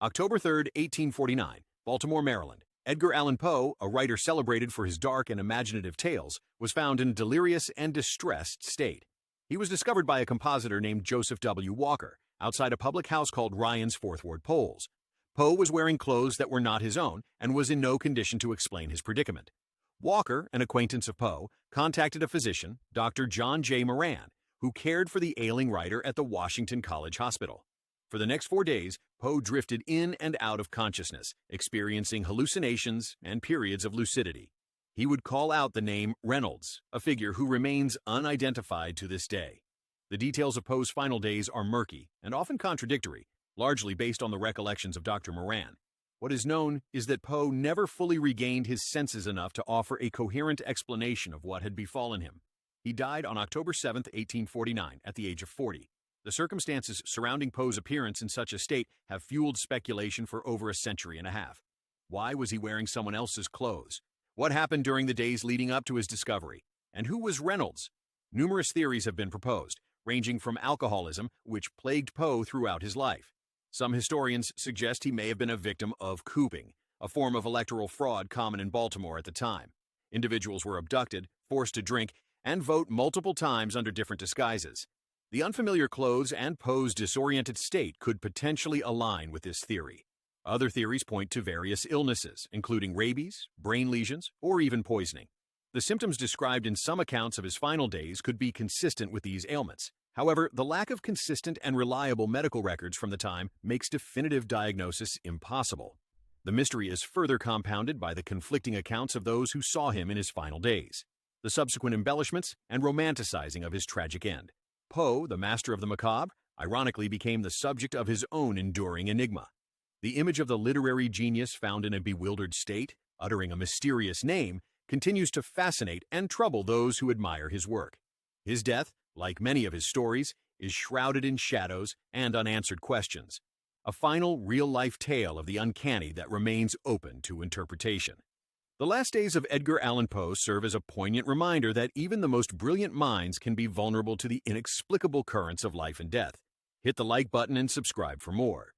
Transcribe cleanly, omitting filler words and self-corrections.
October 3, 1849, Baltimore, Maryland. Edgar Allan Poe, a writer celebrated for his dark and imaginative tales, was found in a delirious and distressed state. He was discovered by a compositor named Joseph W. Walker outside a public house called Ryan's Fourth Ward Polls. Poe was wearing clothes that were not his own and was in no condition to explain his predicament. Walker, an acquaintance of Poe, contacted a physician, Dr. John J. Moran, who cared for the ailing writer at the Washington College Hospital. For the next 4 days, Poe drifted in and out of consciousness, experiencing hallucinations and periods of lucidity. He would call out the name Reynolds, a figure who remains unidentified to this day. The details of Poe's final days are murky and often contradictory, largely based on the recollections of Dr. Moran. What is known is that Poe never fully regained his senses enough to offer a coherent explanation of what had befallen him. He died on October 7, 1849, at the age of 40. The circumstances surrounding Poe's appearance in such a state have fueled speculation for over a century and a half. Why was he wearing someone else's clothes? What happened during the days leading up to his discovery? And who was Reynolds? Numerous theories have been proposed, ranging from alcoholism, which plagued Poe throughout his life. Some historians suggest he may have been a victim of cooping, a form of electoral fraud common in Baltimore at the time. Individuals were abducted, forced to drink, and vote multiple times under different disguises. The unfamiliar clothes and Poe's disoriented state could potentially align with this theory. Other theories point to various illnesses, including rabies, brain lesions, or even poisoning. The symptoms described in some accounts of his final days could be consistent with these ailments. However, the lack of consistent and reliable medical records from the time makes definitive diagnosis impossible. The mystery is further compounded by the conflicting accounts of those who saw him in his final days, the subsequent embellishments and romanticizing of his tragic end. Poe, the master of the macabre, ironically became the subject of his own enduring enigma. The image of the literary genius found in a bewildered state, uttering a mysterious name, continues to fascinate and trouble those who admire his work. His death, like many of his stories, is shrouded in shadows and unanswered questions, a final real-life tale of the uncanny that remains open to interpretation. The last days of Edgar Allan Poe serve as a poignant reminder that even the most brilliant minds can be vulnerable to the inexplicable currents of life and death. Hit the like button and subscribe for more.